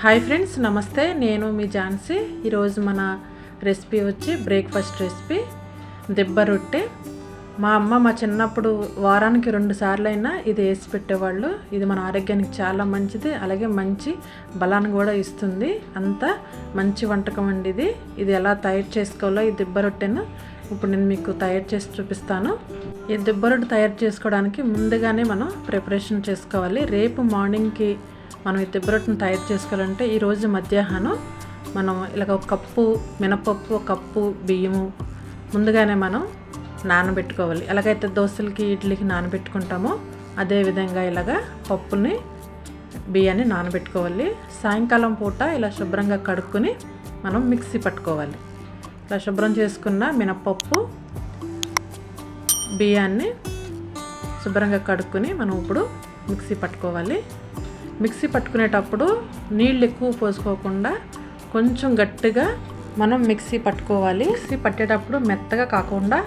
Hi friends, నమస్తే. నేను మీ ఝాన్సీ. ఈరోజు మన రెసిపీ వచ్చి బ్రేక్ఫాస్ట్ రెసిపీ దెబ్బ రొట్టె. మా అమ్మ మా చిన్నప్పుడు వారానికి 2 సార్లు అయినా ఇది వేసి పెట్టేవాళ్ళు. ఇది మన ఆరోగ్యానికి చాలా మంచిది, అలాగే మంచి బలాన్ని కూడా ఇస్తుంది. అంత మంచి వంటకం అండి ఇది. ఇది ఎలా తయారు చేసుకోవాలో ఈ దెబ్బ రొట్టెను ఇప్పుడు నేను మీకు తయారు చేసి చూపిస్తాను. ఈ దెబ్బ రొట్టె తయారు చేసుకోవడానికి ముందుగానే మనం ప్రిపరేషన్ చేసుకోవాలి. రేపు మార్నింగ్కి మనం ఈ దెబ్బ రొట్టెను తయారు చేసుకోవాలంటే ఈరోజు మధ్యాహ్నం మనం ఇలాగ 1 కప్పు మినపప్పు, 1 కప్పు బియ్యము ముందుగానే మనం నానబెట్టుకోవాలి. ఎలాగైతే దోశలకి ఇడ్లీకి నానబెట్టుకుంటామో అదేవిధంగా ఇలాగ పప్పుని బియ్యాన్ని నానబెట్టుకోవాలి. సాయంకాలం పూట ఇలా శుభ్రంగా కడుక్కొని మనం మిక్సీ పట్టుకోవాలి. ఇలా శుభ్రం చేసుకున్న మినపప్పు బియ్యాన్ని శుభ్రంగా కడుక్కొని మనం ఇప్పుడు మిక్సీ పట్టుకోవాలి. మిక్సీ పట్టుకునేటప్పుడు నీళ్ళు ఎక్కువ పోసుకోకుండా కొంచెం గట్టిగా మనం మిక్సీ పట్టుకోవాలి. మిక్సీ పట్టేటప్పుడు మెత్తగా కాకుండా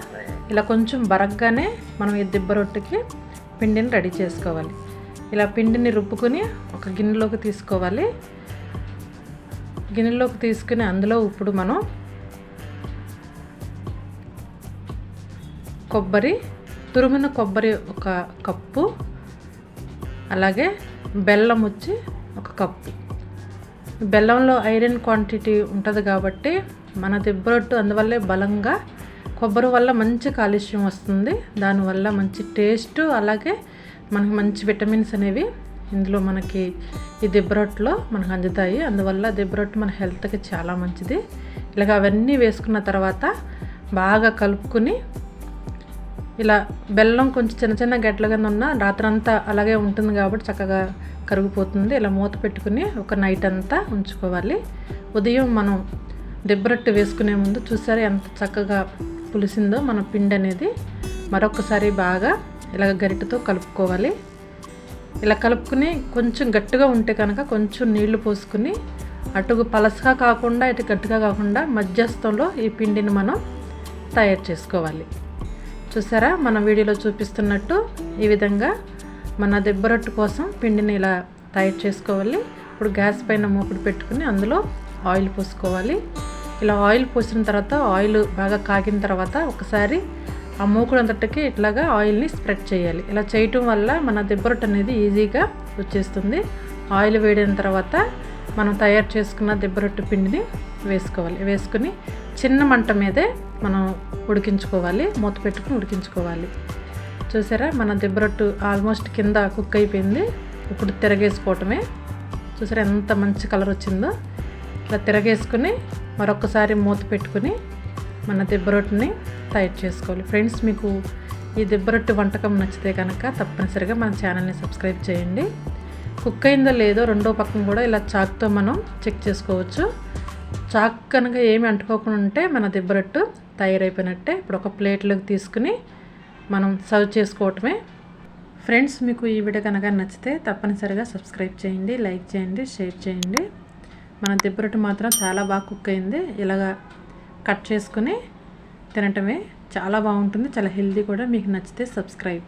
ఇలా కొంచెం బరగ్గానే మనం ఈ దెబ్బ రొట్టెకి పిండిని రెడీ చేసుకోవాలి. ఇలా పిండిని రుబ్బుకొని ఒక గిన్నెలోకి తీసుకోవాలి. గిన్నెలోకి తీసుకుని అందులో ఇప్పుడు మనం తురిమిన కొబ్బరి 1 కప్పు, అలాగే బెల్లం వచ్చి 1 కప్పు. బెల్లంలో ఐరన్ క్వాంటిటీ ఉంటుంది కాబట్టి మన దెబ్బ రొట్టె అందువల్లే బలంగా, కొబ్బరి వల్ల మంచి కాల్షియం వస్తుంది. దానివల్ల మంచి టేస్ట్, అలాగే మనకి మంచి విటమిన్స్ అనేవి ఇందులో మనకి ఈ దెబ్బ రొట్టెలో మనకు అందుతాయి. అందువల్ల దెబ్బ రొట్టె మన హెల్త్కి చాలా మంచిది. ఇలాగ అవన్నీ వేసుకున్న తర్వాత బాగా కలుపుకుని, ఇలా బెల్లం కొంచెం చిన్న చిన్న గడ్డల కింద ఉన్న రాత్రంతా అలాగే ఉంటుంది కాబట్టి చక్కగా కరిగిపోతుంది. ఇలా మూత పెట్టుకుని ఒక నైట్ అంతా ఉంచుకోవాలి. ఉదయం మనం దెబ్బ రొట్టె వేసుకునే ముందు చూసారా ఎంత చక్కగా పులిసిందో మన పిండి అనేది. మరొకసారి బాగా ఇలా గరిటెతో కలుపుకోవాలి. ఇలా కలుపుకుని కొంచెం గట్టిగా ఉంటే కనుక కొంచెం నీళ్లు పోసుకుని, అటు పలసగా కాకుండా ఇటు గట్టిగా కాకుండా మధ్యస్థంలో ఈ పిండిని మనం తయారు చేసుకోవాలి. చూసారా మన వీడియోలో చూపిస్తున్నట్టు ఈ విధంగా మన దెబ్బ రొట్టె కోసం పిండిని ఇలా తయారు చేసుకోవాలి. ఇప్పుడు గ్యాస్ పైన మూకుడు పెట్టుకుని అందులో ఆయిల్ పోసుకోవాలి. ఇలా ఆయిల్ పోసిన తర్వాత ఆయిల్ బాగా కాగిన తర్వాత ఒకసారి ఆ మూకుడు అంతటికి ఇట్లాగా ఆయిల్ని స్ప్రెడ్ చేయాలి. ఇలా చేయటం వల్ల మన దెబ్బ రొట్టె అనేది ఈజీగా వచ్చేస్తుంది. ఆయిల్ వేడిన తర్వాత మనం తయారు చేసుకున్న దెబ్బ రొట్టె పిండిని వేసుకోవాలి. వేసుకుని చిన్న మంట మీదే మనం ఉడికించుకోవాలి. మూత పెట్టుకుని ఉడికించుకోవాలి. చూసారా మన దెబ్బ రొట్టె ఆల్మోస్ట్ కింద కుక్ అయిపోయింది. ఇప్పుడు తిరగేసుకోవటమే. చూసారా ఎంత మంచి కలర్ వచ్చిందో. ఇలా తిరగేసుకుని మరొకసారి మూత పెట్టుకుని మన దెబ్బ రొట్టెని తయారు చేసుకోవాలి. ఫ్రెండ్స్, మీకు ఈ దెబ్బ రొట్టె వంటకం నచ్చితే కనుక తప్పనిసరిగా మన ఛానల్ని సబ్స్క్రైబ్ చేయండి. కుక్ అయిందో లేదో రెండో పక్కన కూడా ఇలా చాక్తో మనం చెక్ చేసుకోవచ్చు. చాక్ కనుక ఏమి అంటుకోకుండా ఉంటే మన దెబ్బ రొట్టె తయారైపోయినట్టే. ఇప్పుడు ఒక ప్లేట్లోకి తీసుకుని మనం సర్వ్ చేసుకోవటమే. ఫ్రెండ్స్, మీకు ఈ వీడియో కనుక నచ్చితే తప్పనిసరిగా సబ్స్క్రైబ్ చేయండి, లైక్ చేయండి, షేర్ చేయండి. మన దెబ్బ రొట్టె మాత్రం చాలా బాగా కుక్ అయింది. ఇలాగా కట్ చేసుకుని తినటమే చాలా బాగుంటుంది, చాలా హెల్తీ కూడా. మీకు నచ్చితే సబ్స్క్రైబ్.